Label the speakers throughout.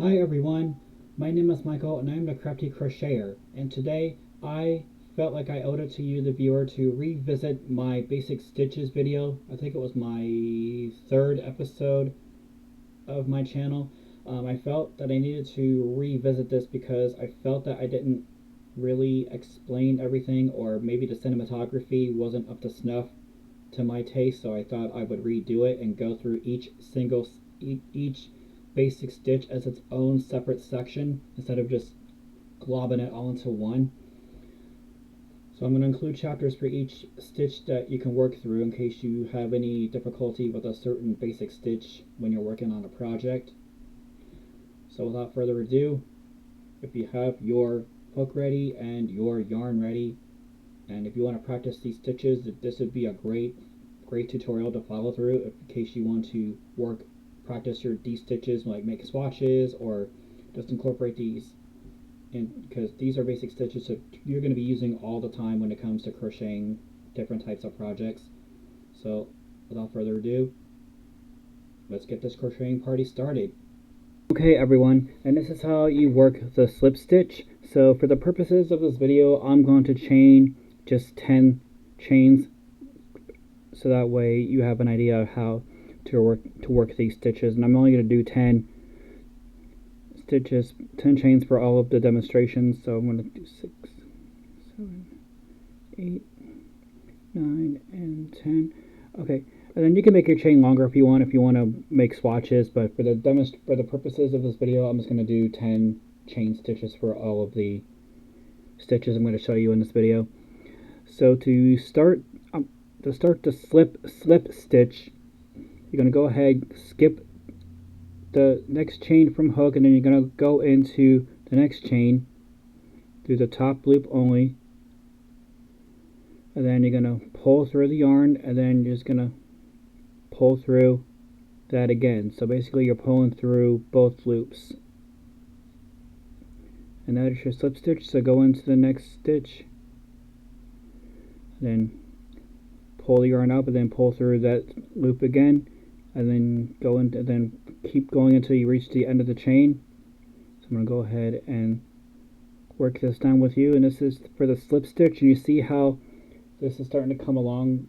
Speaker 1: Hi everyone, my name is Michael and I'm the Crafty Crocheter, and today I felt like I owed it to you, the viewer, to revisit my basic stitches video. I think it was my third episode of my channel. I felt that I needed to revisit this because I felt that I didn't really explain everything, or maybe the cinematography wasn't up to snuff to my taste, so I thought I would redo it and go through each basic stitch as its own separate section instead of just globbing it all into one. So I'm going to include chapters for each stitch that you can work through in case you have any difficulty with a certain basic stitch when you're working on a project. So without further ado, if you have your hook ready and your yarn ready, and if you want to practice these stitches, this would be a great tutorial to follow through in case you want to practice these stitches, like make swatches or just incorporate these in, because these are basic stitches that you're going to be using all the time when it comes to crocheting different types of projects. So without further ado, let's get this crocheting party started. Okay everyone, and this is how you work the slip stitch. So for the purposes of this video, I'm going to chain just 10 chains, so that way you have an idea of how to work these stitches. And I'm only going to do 10 stitches, 10 chains for all of the demonstrations. So I'm going to do 6, 7, 8, 9, and 10. Okay, and then you can make your chain longer if you want to make swatches, but for the purposes of this video, I'm just going to do 10 chain stitches for all of the stitches I'm going to show you in this video. So to start the slip stitch, you're going to go ahead, skip the next chain from hook, and then you're going to go into the next chain through the top loop only, and then you're going to pull through the yarn, and then you're just going to pull through that again. So basically you're pulling through both loops, and that is your slip stitch. So go into the next stitch, then pull the yarn up, and then pull through that loop again, and then go into, then keep going until you reach the end of the chain. So I'm going to go ahead and work this down with you, and this is for the slip stitch, and you see how this is starting to come along.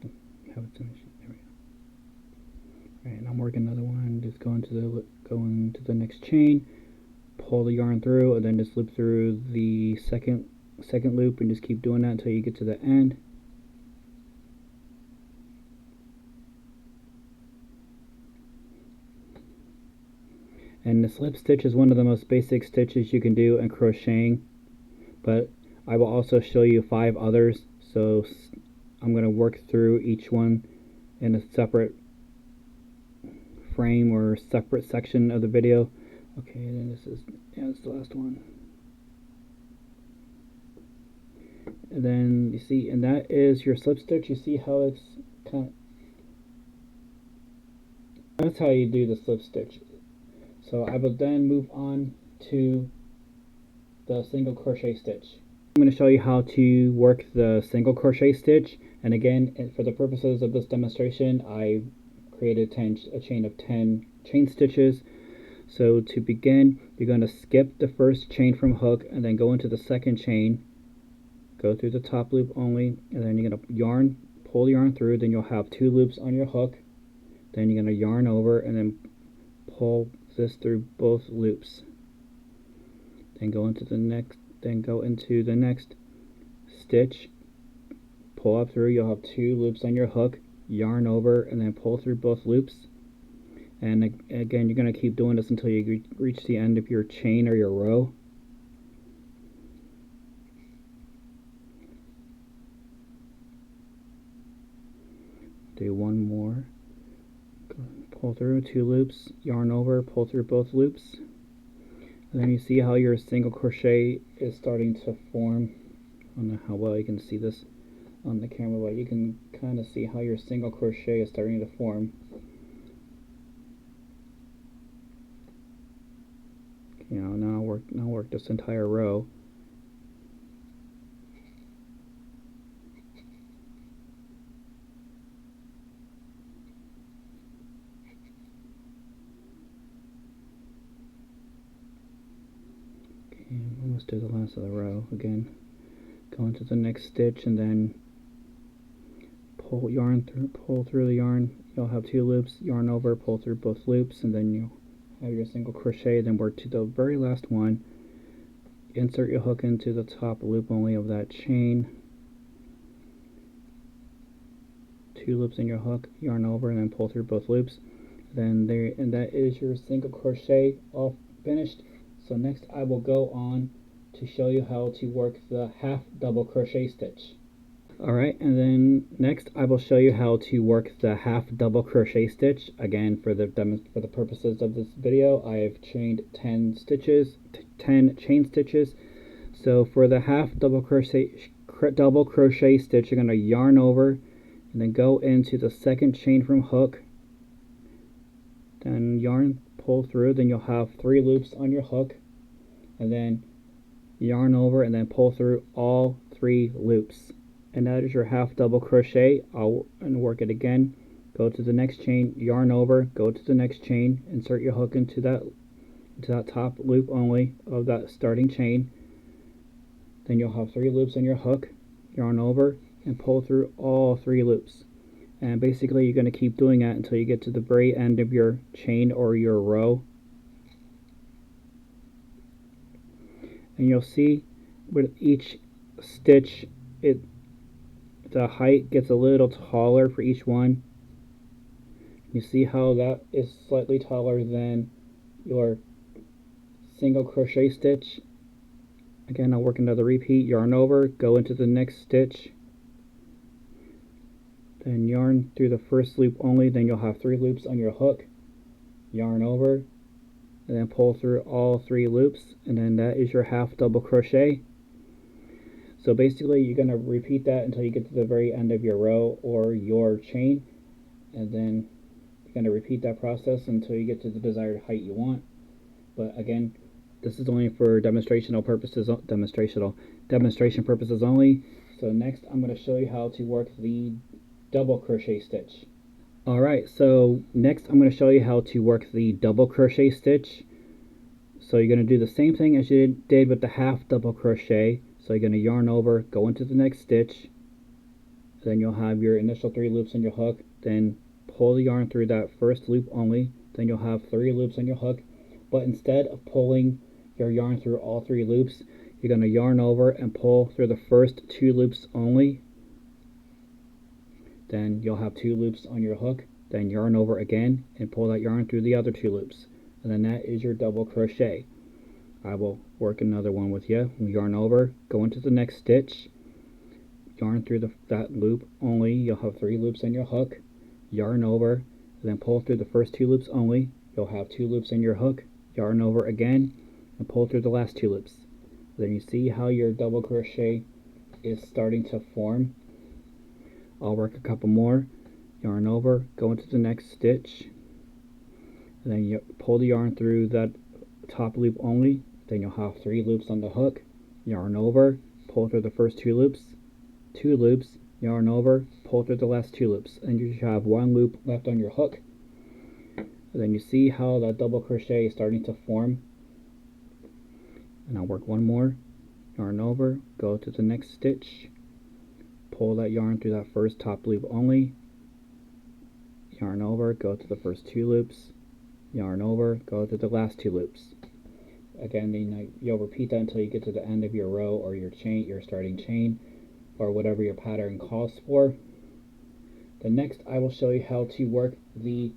Speaker 1: There we go. Alright, and I'm working another one, just go into the next chain, pull the yarn through, and then just loop through the second loop, and just keep doing that until you get to the end. And the slip stitch is one of the most basic stitches you can do in crocheting, but I will also show you 5 others, so I'm going to work through each one in a separate frame or separate section of the video. Okay, then this is the last one. And then you see, and that is your slip stitch. You see how it's that's how you do the slip stitch. So I will then move on to the single crochet stitch. I'm going to show you how to work the single crochet stitch, and again, for the purposes of this demonstration, I created a chain of 10 chain stitches. So to begin, you're going to skip the first chain from hook, and then go into the second chain, go through the top loop only, and then you're going to pull the yarn through, then you'll have 2 loops on your hook, then you're going to yarn over and then pull this through both loops, then go into the next stitch, pull up through, you'll have 2 loops on your hook, yarn over, and then pull through both loops. And again, you're going to keep doing this until you reach the end of your chain or your row. Do one more, pull through 2 loops, yarn over, pull through both loops, and then you see how your single crochet is starting to form. I don't know how well you can see this on the camera, but you can kind of see how your single crochet is starting to form. You know, now work this entire row. And almost do the last of the row again. Go into the next stitch and then pull through the yarn. You'll have 2 loops, yarn over, pull through both loops, and then you'll have your single crochet. Then work to the very last one. Insert your hook into the top loop only of that chain. 2 loops in your hook, yarn over, and then pull through both loops. And that is your single crochet all finished. So next I will go on to show you how to work the half double crochet stitch. Alright, and then next I will show you how to work the half double crochet stitch. Again, for the purposes of this video, I have chained 10 chain stitches. So for the half double crochet stitch, you're going to yarn over and then go into the second chain from hook, then yarn, pull through, then you'll have 3 loops on your hook, and then yarn over and then pull through all 3 loops. And that is your half double crochet. I'll work it again. Go to the next chain, yarn over, go to the next chain, insert your hook into that top loop only of that starting chain. Then you'll have 3 loops on your hook, yarn over, and pull through all 3 loops. And basically you're going to keep doing that until you get to the very end of your chain or your row. And you'll see with each stitch the height gets a little taller for each one. You see how that is slightly taller than your single crochet stitch. Again, I'll work another repeat, yarn over, go into the next stitch, then yarn through the first loop only, then you'll have 3 loops on your hook, yarn over, and then pull through all 3 loops, and then that is your half double crochet. So basically you're going to repeat that until you get to the very end of your row or your chain, and then you're going to repeat that process until you get to the desired height you want. But again, this is only for demonstration purposes only. So next I'm going to show you how to work the double crochet stitch. Alright, so next I'm going to show you how to work the double crochet stitch. So you're going to do the same thing as you did with the half double crochet. So you're going to yarn over, go into the next stitch, then you'll have your initial 3 loops on your hook, then pull the yarn through that first loop only, then you'll have 3 loops on your hook. But instead of pulling your yarn through all 3 loops, you're going to yarn over and pull through the first 2 loops only. Then you'll have 2 loops on your hook, then yarn over again and pull that yarn through the other 2 loops. And then that is your double crochet. I will work another one with you. Yarn over, go into the next stitch, yarn through that loop only. You'll have 3 loops on your hook, yarn over, then pull through the first 2 loops only. You'll have 2 loops in your hook, yarn over again, and pull through the last 2 loops. Then you see how your double crochet is starting to form. I'll work a couple more. Yarn over, go into the next stitch, and then you pull the yarn through that top loop only. Then you'll have 3 loops on the hook, yarn over, pull through the first 2 loops, 2 loops, yarn over, pull through the last 2 loops, and you should have 1 loop left on your hook. And then you see how that double crochet is starting to form. And I'll work one more. Yarn over, go to the next stitch, pull that yarn through that first top loop only, yarn over, go to the first 2 loops, yarn over, go to the last 2 loops. Again, then you'll repeat that until you get to the end of your row or your chain, your starting chain, or whatever your pattern calls for. Then next I will show you how to work the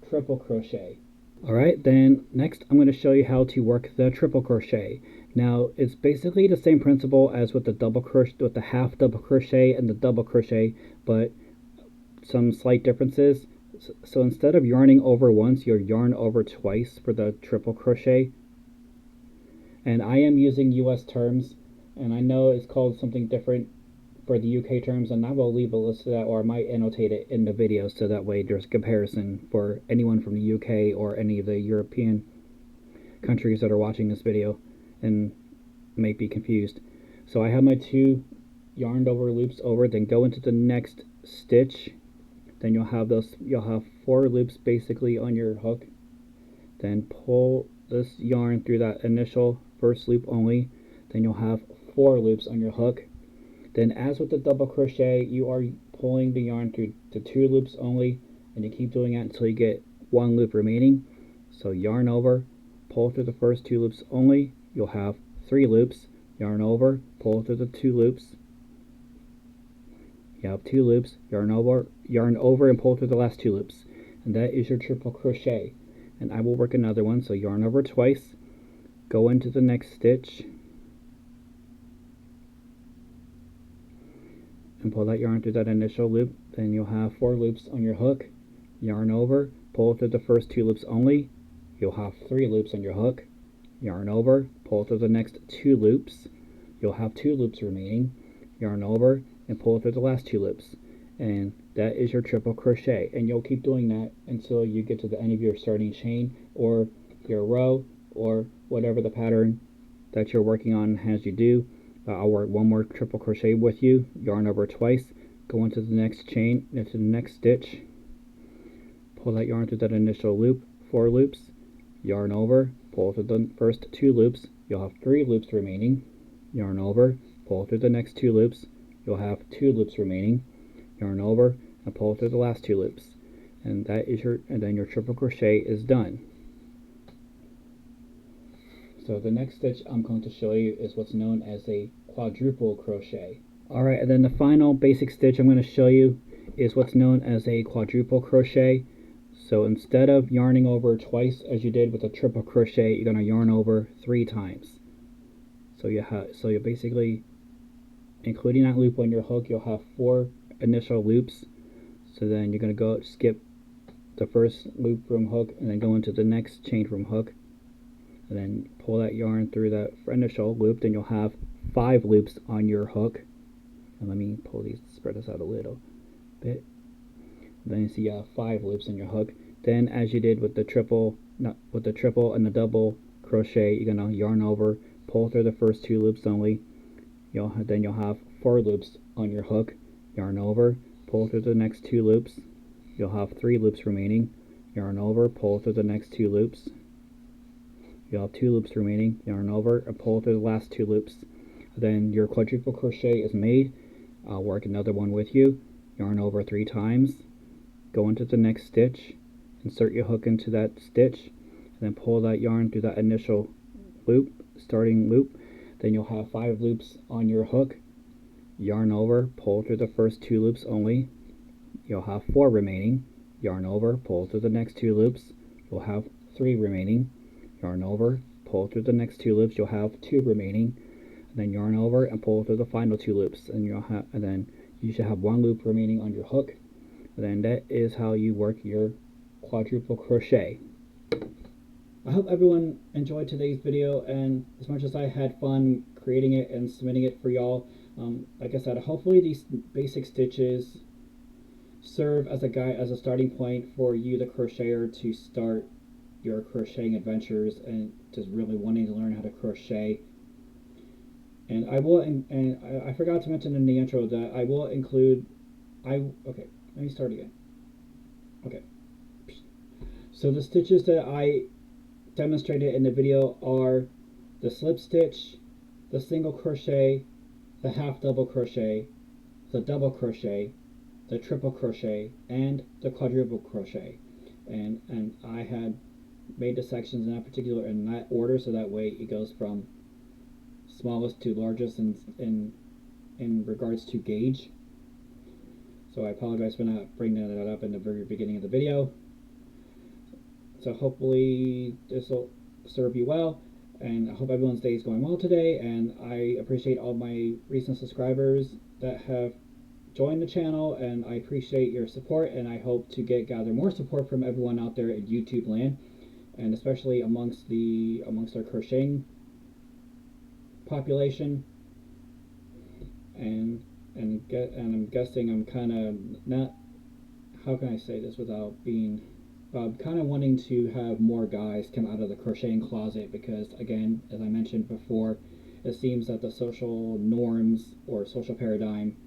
Speaker 1: triple crochet. Alright, then next I'm going to show you how to work the triple crochet. Now it's basically the same principle as with the double crochet, with the half double crochet and the double crochet, but some slight differences. So instead of yarning over once, you'll yarn over twice for the triple crochet. And I am using US terms, and I know it's called something different for the UK terms, and I will leave a list of that, or I might annotate it in the video so that way there's a comparison for anyone from the UK or any of the European countries that are watching this video and may be confused. So I have my 2 yarned over loops over, then go into the next stitch, then you'll have 4 loops basically on your hook, then pull this yarn through that initial first loop only, then you'll have 4 loops on your hook. Then as with the double crochet, you are pulling the yarn through the 2 loops only, and you keep doing that until you get 1 loop remaining. So yarn over, pull through the first 2 loops only, you'll have 3 loops, yarn over, pull through the 2 loops, you have 2 loops, yarn over and pull through the last 2 loops, and that is your triple crochet. And I will work another one. So yarn over twice, go into the next stitch, and pull that yarn through that initial loop. Then you'll have 4 loops on your hook, yarn over, pull through the first 2 loops only, you'll have 3 loops on your hook, yarn over, pull through the next 2 loops, you'll have 2 loops remaining, yarn over and pull through the last 2 loops, and that is your triple crochet. And you'll keep doing that until you get to the end of your starting chain or your row or whatever the pattern that you're working on has you do. I'll work one more triple crochet with you, yarn over twice, go into the next chain, into the next stitch, pull that yarn through that initial loop, 4 loops, yarn over, pull through the first 2 loops, you'll have 3 loops remaining, yarn over, pull through the next 2 loops, you'll have 2 loops remaining, yarn over and pull through the last 2 loops, and then your triple crochet is done. So the next stitch I'm going to show you is what's known as a quadruple crochet. Alright, and then the final basic stitch I'm going to show you is what's known as a quadruple crochet. So instead of yarning over twice as you did with a triple crochet, you're going to yarn over 3 times. So you're basically, including that loop on your hook, you'll have 4 initial loops. So then you're going to skip the first loop from hook and then go into the next chain from hook, and then pull that yarn through that initial loop. Then you'll have 5 loops on your hook. And let me spread this out a little bit. Then you see you have 5 loops on your hook. Then, as you did with the triple and the double crochet, you're gonna yarn over, pull through the first 2 loops only. Then you'll have 4 loops on your hook. Yarn over, pull through the next 2 loops. You'll have 3 loops remaining. Yarn over, pull through the next 2 loops. You'll have 2 loops remaining. Yarn over and pull through the last 2 loops. Then your quadruple crochet is made. I'll work another one with you. Yarn over 3 times. Go into the next stitch. Insert your hook into that stitch, and then pull that yarn through that initial loop, starting loop. Then you'll have 5 loops on your hook. Yarn over, pull through the first 2 loops only. You'll have 4 remaining. Yarn over, pull through the next 2 loops. You'll have 3 remaining. Yarn over, pull through the next 2 loops. You'll have 2 remaining. And then yarn over and pull through the final 2 loops, and then you should have 1 loop remaining on your hook. And then that is how you work your quadruple crochet. I hope everyone enjoyed today's video, and as much as I had fun creating it and submitting it for y'all, like I said, hopefully these basic stitches serve as a starting point for you, the crocheter, to start your crocheting adventures and just really wanting to learn how to crochet. And I forgot to mention in the intro that I will include, okay, let me start again. Okay. So the stitches that I demonstrated in the video are the slip stitch, the single crochet, the half double crochet, the double crochet, the triple crochet, and the quadruple crochet. And I had made the sections in that order, so that way it goes from smallest to largest in regards to gauge. So I apologize for not bringing that up in the very beginning of the video. So hopefully this will serve you well, and I hope everyone's day is going well today, and I appreciate all my recent subscribers that have joined the channel, and I appreciate your support, and I hope to gather more support from everyone out there in YouTube land, and especially amongst our crocheting population. And I'm guessing I'm kind of not, how can I say this without being, kind of wanting to have more guys come out of the crocheting closet, because again, as I mentioned before, it seems that the social norms or social paradigm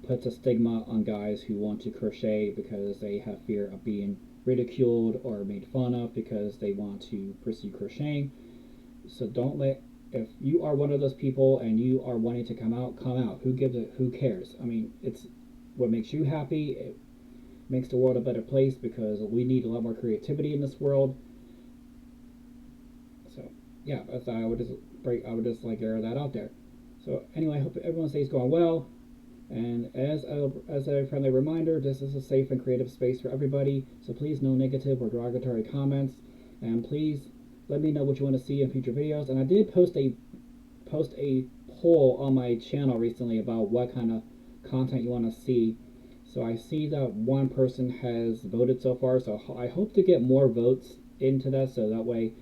Speaker 1: puts a stigma on guys who want to crochet because they have fear of being ridiculed or made fun of because they want to pursue crocheting. So don't let if you are one of those people and you are wanting to come out, come out. Who cares? I mean, it's what makes you happy. It makes the world a better place because we need a lot more creativity in this world. So yeah, I would just like air that out there. So anyway, I hope everyone's day is going well. And as a friendly reminder, this is a safe and creative space for everybody. So please, no negative or derogatory comments. And please let me know what you want to see in future videos. And I did post a poll on my channel recently about what kind of content you want to see. So I see that one person has voted so far. So I hope to get more votes into that, so that way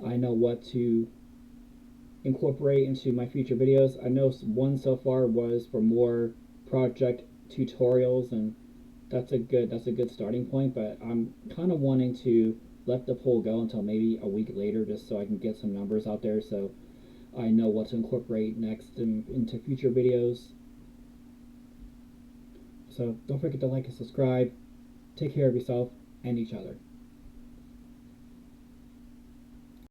Speaker 1: I know what to incorporate into my future videos. I know one so far was for more project tutorials, and that's a good starting point, but I'm kind of wanting to let the poll go until maybe a week later, just so I can get some numbers out there, so I know what to incorporate next into future videos. So don't forget to like and subscribe. Take care of yourself and each other.